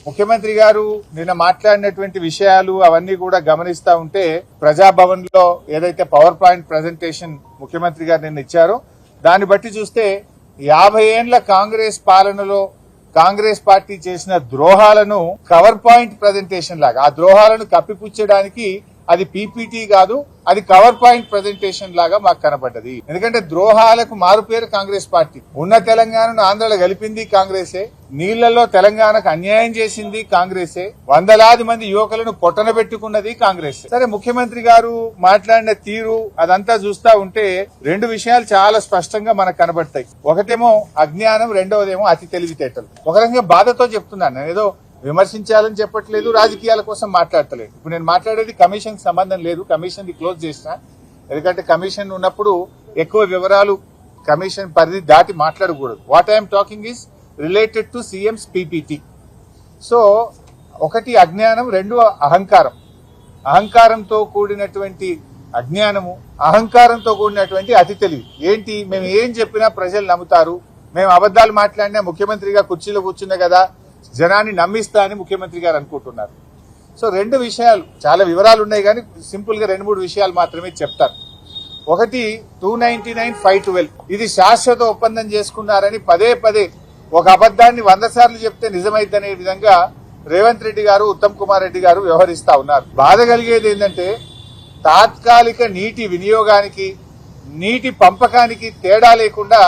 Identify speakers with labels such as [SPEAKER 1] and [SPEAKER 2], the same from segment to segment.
[SPEAKER 1] ముఖ్యమంత్రి గారు నిన్న మాట్లాడినటువంటి విషయాలు అవన్నీ కూడా గమనిస్తా ఉంటే ప్రజాభవన్ లో ఏదైతే పవర్ పాయింట్ ప్రెజెంటేషన్ ముఖ్యమంత్రి గారు నిన్న ఇచ్చారో దాన్ని బట్టి చూస్తే 50 ఏండ్ల కాంగ్రెస్ పాలనలో కాంగ్రెస్ పార్టీ చేసిన ద్రోహాలను కవర్ పాయింట్ ప్రెజెంటేషన్ లాగా ఆ ద్రోహాలను కప్పిపుచ్చడానికి అది పీపీటీ కాదు, అది కవర్ పాయింట్ ప్రెజెంటేషన్ లాగా మాకు కనబడ్డది. ఎందుకంటే ద్రోహాలకు మారుపేరు కాంగ్రెస్ పార్టీ. ఉన్న తెలంగాణను ఆంధ్రలో కలిపింది కాంగ్రెసే, నీళ్లలో తెలంగాణకు అన్యాయం చేసింది కాంగ్రెసే, వందలాది మంది యువకులను పొట్టన పెట్టుకున్నది కాంగ్రెస్. సరే, ముఖ్యమంత్రి గారు మాట్లాడిన తీరు అదంతా చూస్తా ఉంటే రెండు విషయాలు చాలా స్పష్టంగా మనకు కనబడతాయి. ఒకటేమో అజ్ఞానం, రెండవదేమో అతి తెలివితేటలు. ఒక రకంగా బాధతో చెప్తున్నాను, నేను ఏదో విమర్శించాలని చెప్పట్లేదు, రాజకీయాల కోసం మాట్లాడతలేదు. ఇప్పుడు నేను మాట్లాడేది కమిషన్ సంబంధం లేదు, కమిషన్ ది క్లోజ్ చేసిన. ఎందుకంటే కమిషన్ ఉన్నప్పుడు ఎక్కువ వివరాలు కమిషన్ పరిధి దాటి మాట్లాడకూడదు. What I'm talking is related to CMs PPT. So ఒకటి అజ్ఞానం, రెండు అహంకారం. అహంకారంతో కూడినటువంటి అజ్ఞానము, అహంకారంతో కూడినటువంటి అతి తెలివి. ఏంటి, మేము ఏం చెప్పినా ప్రజలు నమ్ముతారు, మేము అబద్దాలు మాట్లాడినా ముఖ్యమంత్రిగా కుర్చీలో కూర్చున్నా కదా జనాన్ని నమ్మిస్తా అని ముఖ్యమంత్రి గారు అనుకుంటున్నారు. సో రెండు విషయాలు, చాలా వివరాలు ఉన్నాయి కానీ సింపుల్ గా 2-3 విషయాలు మాత్రమే చెప్తారు. ఒకటి 299/512 ఇది శాశ్వత ఒప్పందం చేసుకున్నారని పదే పదే ఒక అబద్దాన్ని 100 సార్లు చెప్తే నిజమైద్దనే విధంగా రేవంత్ రెడ్డి గారు, ఉత్తమ్ కుమార్ రెడ్డి గారు వ్యవహరిస్తా ఉన్నారు. బాధ కలిగేది ఏంటంటే తాత్కాలిక నీటి వినియోగానికి, నీటి పంపకానికి తేడా లేకుండా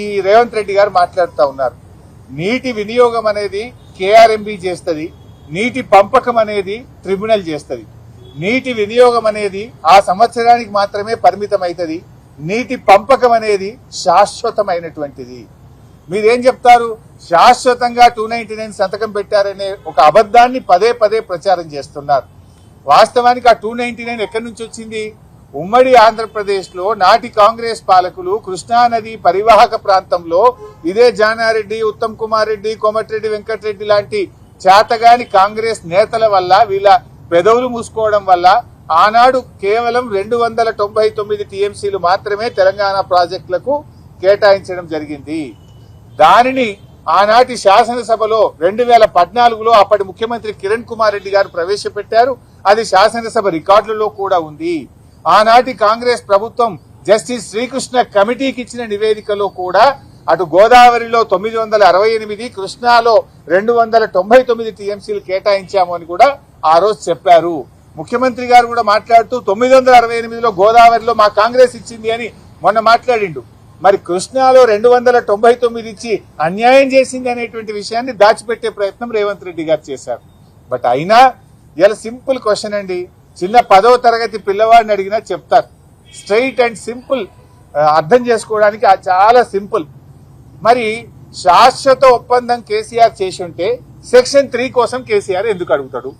[SPEAKER 1] ఈ రేవంత్ రెడ్డి గారు మాట్లాడుతూ ఉన్నారు. నీటి వినియోగం అనేది కేఆర్ఎంబీ చేస్తుంది, నీటి పంపకం అనేది ట్రిబ్యునల్ చేస్తుంది. నీటి వినియోగం అనేది ఆ సంవత్సరానికి మాత్రమే పరిమితం అవుతుంది, నీటి పంపకం అనేది శాశ్వతమైనటువంటిది. మీరేం చెప్తారు, శాశ్వతంగా 299 సంతకం పెట్టారనే ఒక అబద్దాన్ని పదే పదే ప్రచారం చేస్తున్నారు. వాస్తవానికి ఆ 299 ఎక్కడి నుంచి వచ్చింది? ఉమ్మడి ఆంధ్రప్రదేశ్ లో నాటి కాంగ్రెస్ పాలకులు కృష్ణానది పరివాహక ప్రాంతంలో ఇదే జానారెడ్డి, ఉత్తమ్ కుమార్ రెడ్డి, కోమటిరెడ్డి వెంకటరెడ్డి లాంటి చేతగాని కాంగ్రెస్ నేతల వల్ల, వీళ్ళ పెదవులు మూసుకోవడం వల్ల ఆనాడు కేవలం 299 టీఎంసీలు మాత్రమే తెలంగాణ ప్రాజెక్టులకు కేటాయించడం జరిగింది. దానిని ఆనాటి శాసనసభలో 2014లో అప్పటి ముఖ్యమంత్రి కిరణ్ కుమార్ రెడ్డి గారు ప్రవేశపెట్టారు. అది శాసనసభ రికార్డులలో కూడా ఉంది. ఆనాటి కాంగ్రెస్ ప్రభుత్వం జస్టిస్ శ్రీకృష్ణ కమిటీకి ఇచ్చిన నివేదికలో కూడా అటు గోదావరిలో 968, కృష్ణాలో 299 టీఎంసీలు కేటాయించాము అని కూడా ఆ రోజు చెప్పారు. ముఖ్యమంత్రి గారు కూడా మాట్లాడుతూ 968లో గోదావరిలో మా కాంగ్రెస్ ఇచ్చింది అని మొన్న మాట్లాడిండు. మరి కృష్ణాలో 299 ఇచ్చి అన్యాయం చేసింది అనేటువంటి విషయాన్ని దాచిపెట్టే ప్రయత్నం రేవంత్ రెడ్డి గారు చేశారు. బట్ అయినా ఇలా సింపుల్ క్వశ్చన్ అండి, చిన్న 10వ తరగతి పిల్లవాడిని అడిగినా చెప్తారు. స్ట్రైట్ అండ్ సింపుల్, అర్థం చేసుకోవడానికి చాలా సింపుల్. మరి శాశ్వత ఒప్పందం కేసీఆర్ చేసి ఉంటే సెక్షన్ 3 కోసం కేసీఆర్ ఎందుకు అడుగుతాడు?